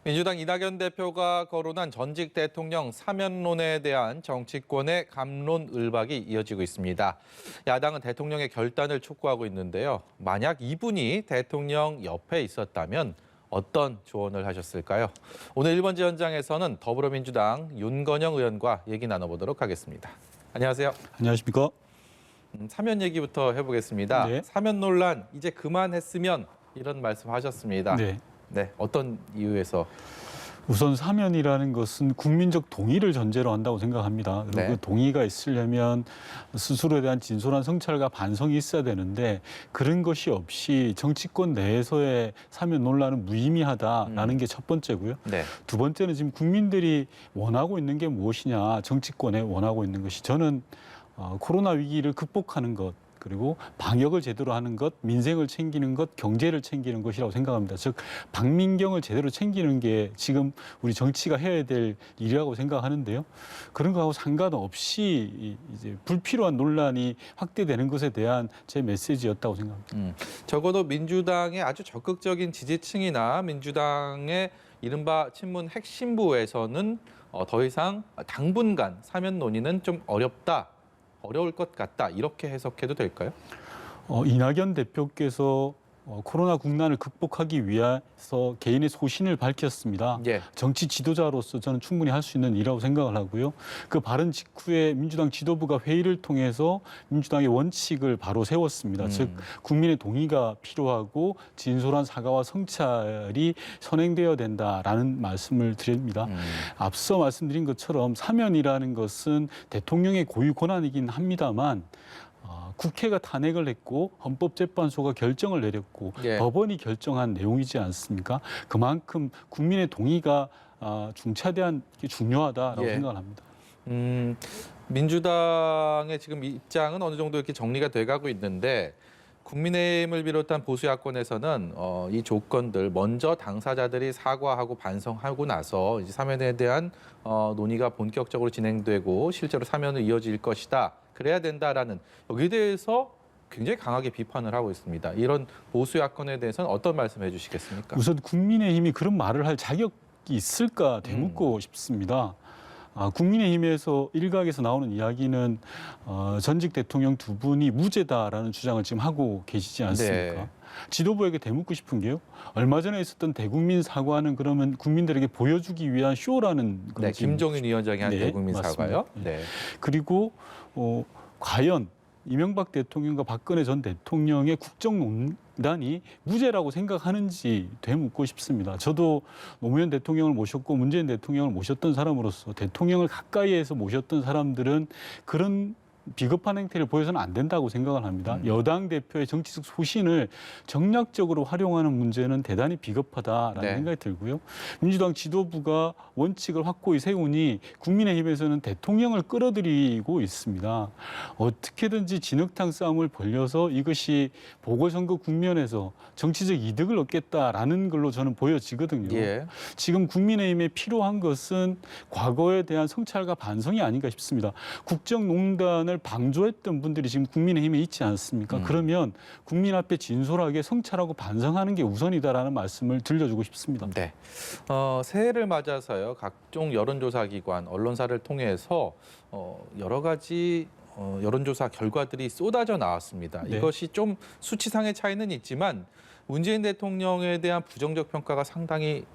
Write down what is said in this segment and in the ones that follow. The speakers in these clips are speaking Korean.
민주당 이낙연 대표가 거론한 전직 대통령 사면론에 대한 정치권의 갑론을박이 이어지고 있습니다. 야당은 대통령의 결단을 촉구하고 있는데요. 만약 이분이 대통령 옆에 있었다면 어떤 조언을 하셨을까요? 오늘 1번지 현장에서는 더불어민주당 윤건영 의원과 얘기 나눠보도록 하겠습니다. 안녕하세요. 안녕하십니까? 사면 얘기부터 해보겠습니다. 네. 사면 논란 이제 그만했으면 이런 말씀하셨습니다. 네. 어떤 이유에서? 우선 사면이라는 것은 국민적 동의를 전제로 한다고 생각합니다. 그리고 네. 그 동의가 있으려면 스스로에 대한 진솔한 성찰과 반성이 있어야 되는데 그런 것이 없이 정치권 내에서의 사면 논란은 무의미하다라는 게 첫 번째고요. 네. 두 번째는 지금 국민들이 원하고 있는 게 무엇이냐, 정치권에 원하고 있는 것이 저는 코로나 위기를 극복하는 것, 그리고 방역을 제대로 하는 것, 민생을 챙기는 것, 경제를 챙기는 것이라고 생각합니다. 즉 박민경을 제대로 챙기는 게 지금 우리 정치가 해야 될 일이라고 생각하는데요. 그런 거하고 상관없이 이제 불필요한 논란이 확대되는 것에 대한 제 메시지였다고 생각합니다. 적어도 민주당의 아주 적극적인 지지층이나 민주당의 이른바 친문 핵심부에서는 더 이상 당분간 사면 논의는 좀 어려울 것 같다. 이렇게 해석해도 될까요? 이낙연 대표께서 코로나 국난을 극복하기 위해서 개인의 소신을 밝혔습니다. 예. 정치 지도자로서 저는 충분히 할 수 있는 일이라고 생각을 하고요. 그 발언 직후에 민주당 지도부가 회의를 통해서 민주당의 원칙을 바로 세웠습니다. 즉 국민의 동의가 필요하고 진솔한 사과와 성찰이 선행되어야 된다라는 말씀을 드립니다. 앞서 말씀드린 것처럼 사면이라는 것은 대통령의 고유 권한이긴 합니다만 국회가 탄핵을 했고 헌법재판소가 결정을 내렸고 예. 법원이 결정한 내용이지 않습니까? 그만큼 국민의 동의가 중차대한 게 중요하다라고 예. 생각을 합니다. 민주당의 지금 입장은 어느 정도 이렇게 정리가 돼가고 있는데 국민의힘을 비롯한 보수 야권에서는 이 조건들 먼저 당사자들이 사과하고 반성하고 나서 이제 사면에 대한 논의가 본격적으로 진행되고 실제로 사면을 이어질 것이다. 그래야 된다라는 여기에 대해서 굉장히 강하게 비판을 하고 있습니다. 이런 보수 야권에 대해서는 어떤 말씀해 주시겠습니까? 우선 국민의힘이 그런 말을 할 자격이 있을까 되묻고 싶습니다. 국민의힘에서 일각에서 나오는 이야기는 전직 대통령 두 분이 무죄다라는 주장을 지금 하고 계시지 않습니까? 네. 지도부에게 되묻고 싶은 게요. 얼마 전에 있었던 대국민 사과는 그러면 국민들에게 보여주기 위한 쇼라는 네, 김종인 위원장이 한 대국민 맞습니다. 사과요. 네. 그리고 과연 이명박 대통령과 박근혜 전 대통령의 국정농단이 무죄라고 생각하는지 되묻고 싶습니다. 저도 노무현 대통령을 모셨고 문재인 대통령을 모셨던 사람으로서 대통령을 가까이에서 모셨던 사람들은 그런 비겁한 행태를 보여서는 안 된다고 생각을 합니다. 여당 대표의 정치적 소신을 정략적으로 활용하는 문제는 대단히 비겁하다라는 네. 생각이 들고요. 민주당 지도부가 원칙을 확고히 세우니 국민의힘에서는 대통령을 끌어들이고 있습니다. 어떻게든지 진흙탕 싸움을 벌려서 이것이 보궐선거 국면에서 정치적 이득을 얻겠다라는 걸로 저는 보여지거든요. 예. 지금 국민의힘에 필요한 것은 과거에 대한 성찰과 반성이 아닌가 싶습니다. 국정농단을 방조했던 분들이 지금 국민의힘에 있지 않습니까? 그러면 국민 앞에 진솔하게 성찰하고 반성하는 게 우선이다라는 말씀을 들려주고 싶습니다. 네. 새해를 맞아서요. 각종 여론조사 기관, 언론사를 통해서 여러 가지 여론조사 결과들이 쏟아져 나왔습니다. 네. 이것이 좀 수치상의 차이는 있지만 문재인 대통령에 대한 부정적 평가가 상당히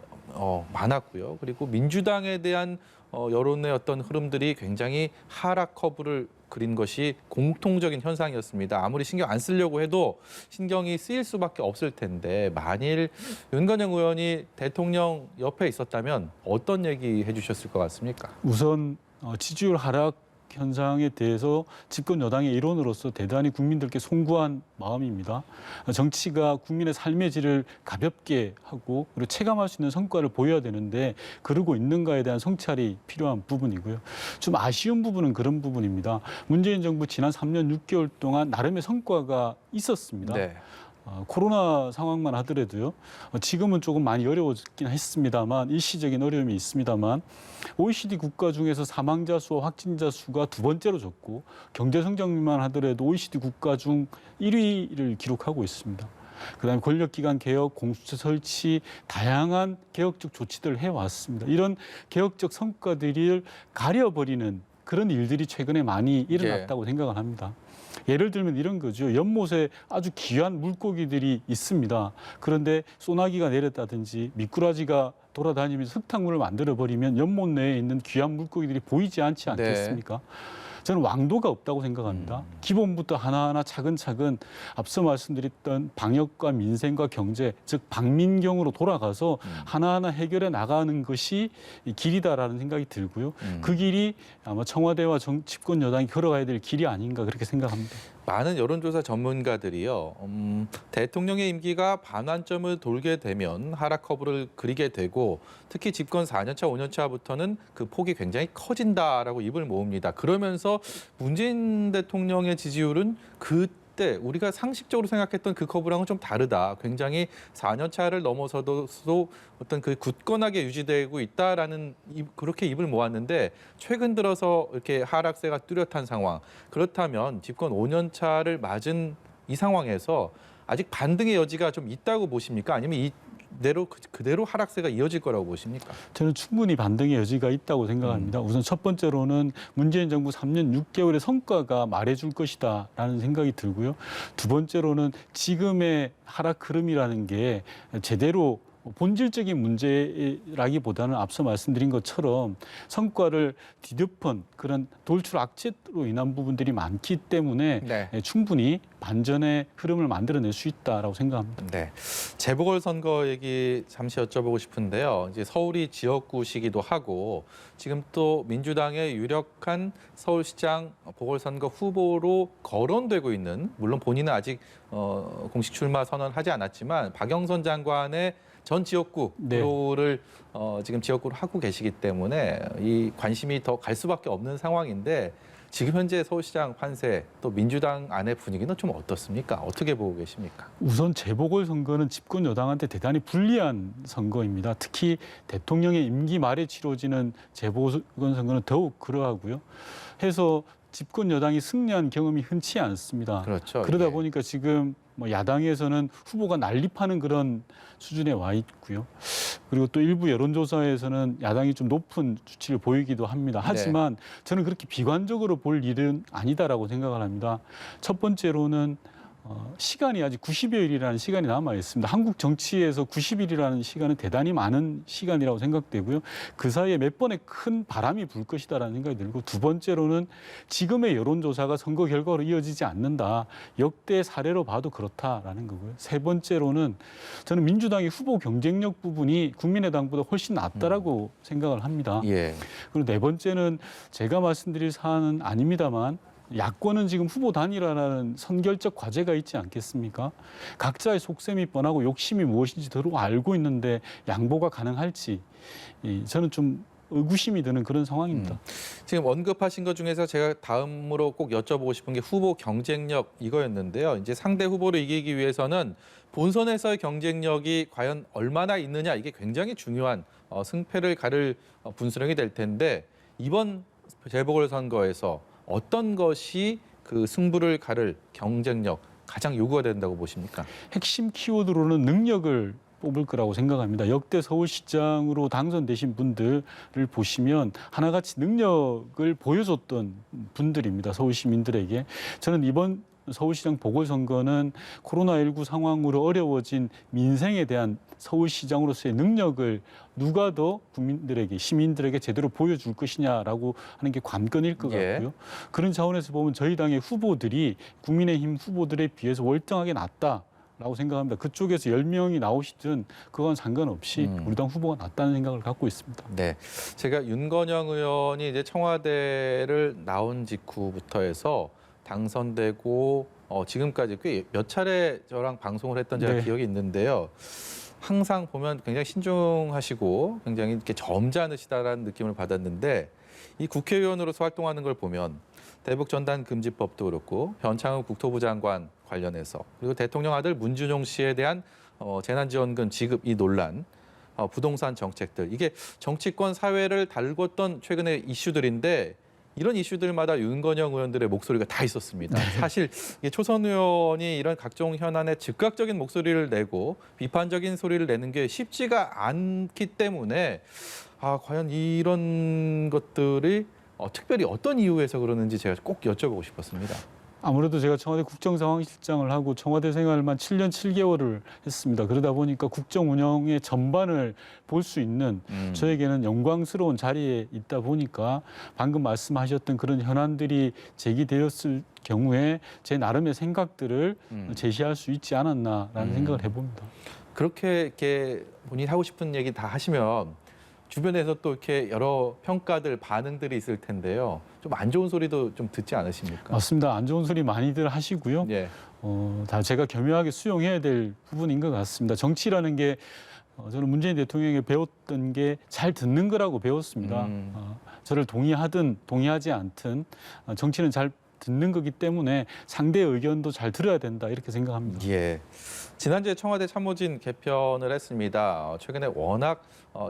많았고요. 그리고 민주당에 대한 여론의 어떤 흐름들이 굉장히 하락 커브를 그린 것이 공통적인 현상이었습니다. 아무리 신경 안 쓰려고 해도 신경이 쓰일 수밖에 없을 텐데 만일 윤건영 의원이 대통령 옆에 있었다면 어떤 얘기 해주셨을 것 같습니까? 우선 지지율 하락 현상에 대해서 집권 여당의 일원으로서 대단히 국민들께 송구한 마음입니다. 정치가 국민의 삶의 질을 가볍게 하고 그리고 체감할 수 있는 성과를 보여야 되는데 그러고 있는가에 대한 성찰이 필요한 부분이고요. 좀 아쉬운 부분은 그런 부분입니다. 문재인 정부 지난 3년 6개월 동안 나름의 성과가 있었습니다. 네. 코로나 상황만 하더라도요. 지금은 조금 많이 어려워졌긴 했습니다만 일시적인 어려움이 있습니다만 OECD 국가 중에서 사망자 수와 확진자 수가 두 번째로 적고 경제 성장률만 하더라도 OECD 국가 중 1위를 기록하고 있습니다. 그다음에 권력기관 개혁, 공수처 설치, 다양한 개혁적 조치들을 해왔습니다. 이런 개혁적 성과들을 가려버리는 그런 일들이 최근에 많이 일어났다고 생각을 합니다. 예를 들면 이런 거죠. 연못에 아주 귀한 물고기들이 있습니다. 그런데 소나기가 내렸다든지 미꾸라지가 돌아다니면서 흙탕물을 만들어버리면 연못 내에 있는 귀한 물고기들이 보이지 않지 않겠습니까? 저는 왕도가 없다고 생각합니다. 기본부터 하나하나 차근차근 앞서 말씀드렸던 방역과 민생과 경제, 즉 방민경으로 돌아가서 하나하나 해결해 나가는 것이 길이다라는 생각이 들고요. 그 길이 아마 청와대와 집권 여당이 걸어가야 될 길이 아닌가 그렇게 생각합니다. 많은 여론조사 전문가들이요, 대통령의 임기가 반환점을 돌게 되면 하락 커브를 그리게 되고 특히 집권 4년차, 5년차부터는 그 폭이 굉장히 커진다라고 입을 모읍니다. 그러면서 문재인 대통령의 지지율은 그때 우리가 상식적으로 생각했던 그 커브랑은 좀 다르다. 굉장히 4년차를 넘어서도 어떤 그 굳건하게 유지되고 있다라는 그렇게 입을 모았는데 최근 들어서 이렇게 하락세가 뚜렷한 상황. 그렇다면 집권 5년 차를 맞은 이 상황에서 아직 반등의 여지가 좀 있다고 보십니까? 아니면 그대로 하락세가 이어질 거라고 보십니까? 저는 충분히 반등의 여지가 있다고 생각합니다. 우선 첫 번째로는 문재인 정부 3년 6개월의 성과가 말해줄 것이다라는 생각이 들고요. 두 번째로는 지금의 하락 흐름이라는 게 제대로 본질적인 문제라기보다는 앞서 말씀드린 것처럼 성과를 뒤덮은 그런 돌출 악재로 인한 부분들이 많기 때문에 충분히 반전의 흐름을 만들어낼 수 있다라고 생각합니다. 네, 재보궐선거 얘기 잠시 여쭤보고 싶은데요. 이제 서울이 지역구시기도 하고 지금 또 민주당의 유력한 서울시장 보궐선거 후보로 거론되고 있는, 물론 본인은 아직 공식 출마 선언하지 않았지만 박영선 장관의 전 지역구를 지금 지역구로 하고 계시기 때문에 이 관심이 더 갈 수밖에 없는 상황인데 지금 현재 서울시장 판세 또 민주당 안의 분위기는 좀 어떻습니까? 어떻게 보고 계십니까? 우선 재보궐선거는 집권 여당한테 대단히 불리한 선거입니다. 특히 대통령의 임기 말에 치러지는 재보궐선거는 더욱 그러하고요. 해서 집권 여당이 승리한 경험이 흔치 않습니다. 그렇죠. 그러다 보니까 지금 야당에서는 후보가 난립하는 그런 수준에 와 있고요. 그리고 또 일부 여론조사에서는 야당이 좀 높은 수치를 보이기도 합니다. 하지만 저는 그렇게 비관적으로 볼 일은 아니다라고 생각을 합니다. 첫 번째로는 시간이 아직 90여일이라는 시간이 남아 있습니다. 한국 정치에서 90일이라는 시간은 대단히 많은 시간이라고 생각되고요. 그 사이에 몇 번의 큰 바람이 불 것이다라는 생각이 들고, 두 번째로는 지금의 여론조사가 선거 결과로 이어지지 않는다. 역대 사례로 봐도 그렇다라는 거고요. 세 번째로는 저는 민주당의 후보 경쟁력 부분이 국민의당보다 훨씬 낫다라고 생각을 합니다. 그리고 네 번째는 제가 말씀드릴 사안은 아닙니다만 야권은 지금 후보 단일화라는 선결적 과제가 있지 않겠습니까? 각자의 속셈이 뻔하고 욕심이 무엇인지 더러 알고 있는데 양보가 가능할지 저는 좀 의구심이 드는 그런 상황입니다. 지금 언급하신 것 중에서 제가 다음으로 꼭 여쭤보고 싶은 게 후보 경쟁력 이거였는데요. 이제 상대 후보를 이기기 위해서는 본선에서의 경쟁력이 과연 얼마나 있느냐, 이게 굉장히 중요한 승패를 가를 분수령이 될 텐데 이번 재보궐선거에서 어떤 것이 그 승부를 가를 경쟁력 가장 요구가 된다고 보십니까? 핵심 키워드로는 능력을 뽑을 거라고 생각합니다. 역대 서울시장으로 당선되신 분들을 보시면 하나같이 능력을 보여줬던 분들입니다. 서울 시민들에게. 저는 이번 서울시장 보궐선거는 코로나19 상황으로 어려워진 민생에 대한 서울시장으로서의 능력을 누가 더 국민들에게, 시민들에게 제대로 보여줄 것이냐라고 하는 게 관건일 것 같고요. 그런 차원에서 보면 저희 당의 후보들이 국민의힘 후보들에 비해서 월등하게 낫다라고 생각합니다. 그쪽에서 10명이 나오시든 그건 상관없이 우리 당 후보가 낫다는 생각을 갖고 있습니다. 네, 제가 윤건영 의원이 이제 청와대를 나온 직후부터 해서 당선되고 지금까지 꽤 몇 차례 저랑 방송을 했던 제가 기억이 있는데요. 항상 보면 굉장히 신중하시고 굉장히 이렇게 점잖으시다라는 느낌을 받았는데 이 국회의원으로서 활동하는 걸 보면 대북 전단 금지법도 그렇고 변창흠 국토부 장관 관련해서, 그리고 대통령 아들 문준용 씨에 대한 재난지원금 지급 이 논란, 부동산 정책들, 이게 정치권 사회를 달궜던 최근의 이슈들인데 이런 이슈들마다 윤건영 의원들의 목소리가 다 있었습니다. 사실 초선 의원이 이런 각종 현안에 즉각적인 목소리를 내고 비판적인 소리를 내는 게 쉽지가 않기 때문에 과연 이런 것들이 특별히 어떤 이유에서 그러는지 제가 꼭 여쭤보고 싶었습니다. 아무래도 제가 청와대 국정상황실장을 하고 청와대 생활만 7년 7개월을 했습니다. 그러다 보니까 국정 운영의 전반을 볼 수 있는 저에게는 영광스러운 자리에 있다 보니까 방금 말씀하셨던 그런 현안들이 제기되었을 경우에 제 나름의 생각들을 제시할 수 있지 않았나라는 생각을 해봅니다. 그렇게 이렇게 본인이 하고 싶은 얘기 다 하시면 주변에서 또 이렇게 여러 평가들, 반응들이 있을 텐데요. 좀 안 좋은 소리도 좀 듣지 않으십니까? 맞습니다. 안 좋은 소리 많이들 하시고요. 예. 다 제가 겸허하게 수용해야 될 부분인 것 같습니다. 정치라는 게 저는 문재인 대통령에게 배웠던 게 잘 듣는 거라고 배웠습니다. 저를 동의하든 동의하지 않든 정치는 잘 듣는 거기 때문에 상대의 의견도 잘 들어야 된다 이렇게 생각합니다. 예. 지난주에 청와대 참모진 개편을 했습니다. 최근에 워낙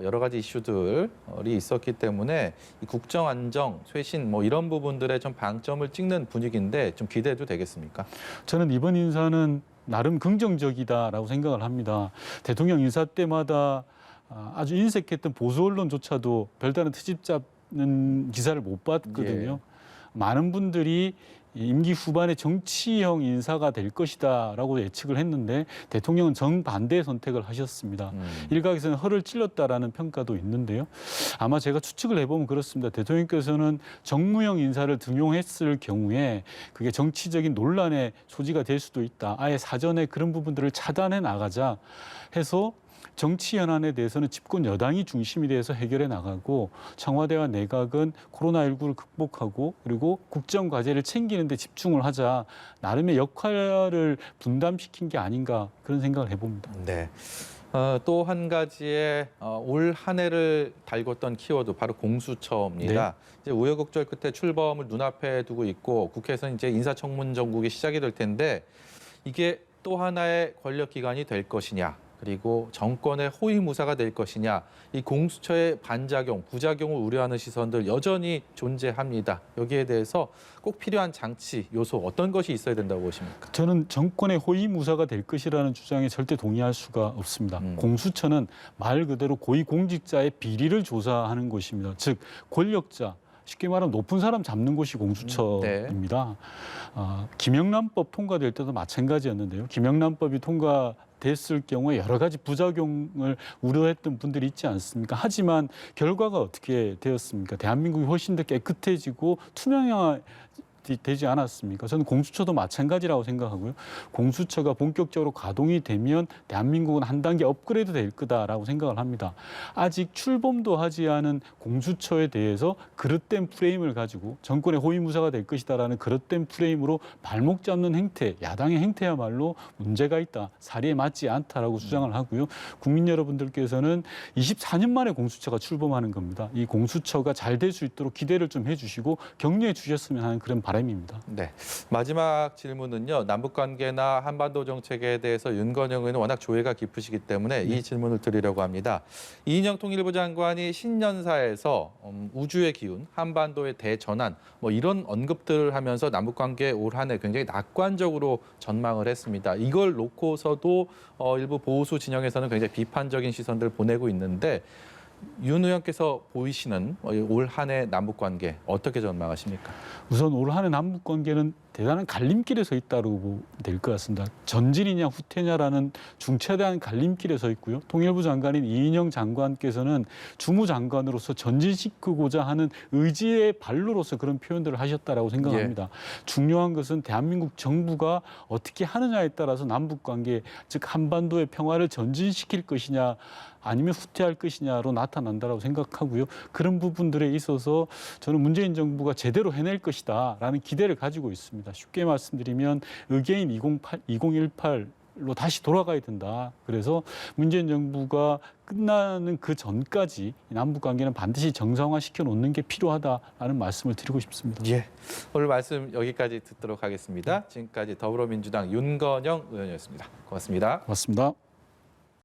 여러 가지 이슈들이 있었기 때문에 이 국정 안정, 쇄신 뭐 이런 부분들에 좀 방점을 찍는 분위기인데 좀 기대해도 되겠습니까? 저는 이번 인사는 나름 긍정적이다라고 생각을 합니다. 대통령 인사 때마다 아주 인색했던 보수 언론조차도 별다른 트집 잡는 기사를 못 봤거든요. 예. 많은 분들이 임기 후반에 정치형 인사가 될 것이다라고 예측을 했는데 대통령은 정반대의 선택을 하셨습니다. 일각에서는 허를 찔렀다라는 평가도 있는데요. 아마 제가 추측을 해보면 그렇습니다. 대통령께서는 정무형 인사를 등용했을 경우에 그게 정치적인 논란의 소지가 될 수도 있다. 아예 사전에 그런 부분들을 차단해 나가자 해서 정치 현안에 대해서는 집권 여당이 중심이 돼서 해결해 나가고 청와대와 내각은 코로나19를 극복하고 그리고 국정 과제를 챙기는 데 집중을 하자 나름의 역할을 분담시킨 게 아닌가 그런 생각을 해봅니다. 네. 또 한 가지의 올 한 해를 달궜던 키워드 바로 공수처입니다. 네. 이제 우여곡절 끝에 출범을 눈앞에 두고 있고 국회에서는 이제 인사청문 정국이 시작이 될 텐데 이게 또 하나의 권력 기관이 될 것이냐. 그리고 정권의 호위무사가 될 것이냐, 이 공수처의 반작용, 부작용을 우려하는 시선들 여전히 존재합니다. 여기에 대해서 꼭 필요한 장치, 요소 어떤 것이 있어야 된다고 보십니까? 저는 정권의 호위무사가 될 것이라는 주장에 절대 동의할 수가 없습니다. 공수처는 말 그대로 고위공직자의 비리를 조사하는 곳입니다. 즉 권력자, 쉽게 말하면 높은 사람 잡는 곳이 공수처입니다. 김영란법 통과될 때도 마찬가지였는데요. 김영란법이 됐을 경우에 여러 가지 부작용을 우려했던 분들이 있지 않습니까? 하지만 결과가 어떻게 되었습니까? 대한민국이 훨씬 더 깨끗해지고 투명화되지 않았습니까? 저는 공수처도 마찬가지라고 생각하고요. 공수처가 본격적으로 가동이 되면 대한민국은 한 단계 업그레이드 될 거다라고 생각을 합니다. 아직 출범도 하지 않은 공수처에 대해서 그릇된 프레임을 가지고 정권의 호위무사가 될 것이다라는 그릇된 프레임으로 발목 잡는 행태, 야당의 행태야말로 문제가 있다, 사리에 맞지 않다라고 주장을 하고요. 국민 여러분들께서는 24년 만에 공수처가 출범하는 겁니다. 이 공수처가 잘 될 수 있도록 기대를 좀 해주시고 격려해 주셨으면 하는 그런 바람입니다. 네. 마지막 질문은요. 남북관계나 한반도 정책에 대해서 윤건영 의원은 워낙 조예가 깊으시기 때문에 이 질문을 드리려고 합니다. 이인영 통일부 장관이 신년사에서 우주의 기운, 한반도의 대전환 뭐 이런 언급들을 하면서 남북관계 올 한 해 굉장히 낙관적으로 전망을 했습니다. 이걸 놓고서도 일부 보수 진영에서는 굉장히 비판적인 시선들을 보내고 있는데 윤 의원께서 보이시는 올 한 해 남북관계 어떻게 전망하십니까? 우선 올 한 해 남북관계는 대단한 갈림길에 서 있다고 보면 될 것 같습니다. 전진이냐 후퇴냐라는 중차대한 갈림길에 서 있고요. 통일부 장관인 이인영 장관께서는 주무장관으로서 전진시키고자 하는 의지의 발로로서 그런 표현들을 하셨다라고 생각합니다. 중요한 것은 대한민국 정부가 어떻게 하느냐에 따라서 남북관계, 즉 한반도의 평화를 전진시킬 것이냐 아니면 후퇴할 것이냐로 나타난다라고 생각하고요. 그런 부분들에 있어서 저는 문재인 정부가 제대로 해낼 것이다라는 기대를 가지고 있습니다. 쉽게 말씀드리면 의계인 2018로 다시 돌아가야 된다. 그래서 문재인 정부가 끝나는 그 전까지 남북관계는 반드시 정상화시켜 놓는 게 필요하다라는 말씀을 드리고 싶습니다. 예, 오늘 말씀 여기까지 듣도록 하겠습니다. 지금까지 더불어민주당 윤건영 의원이었습니다. 고맙습니다. 고맙습니다.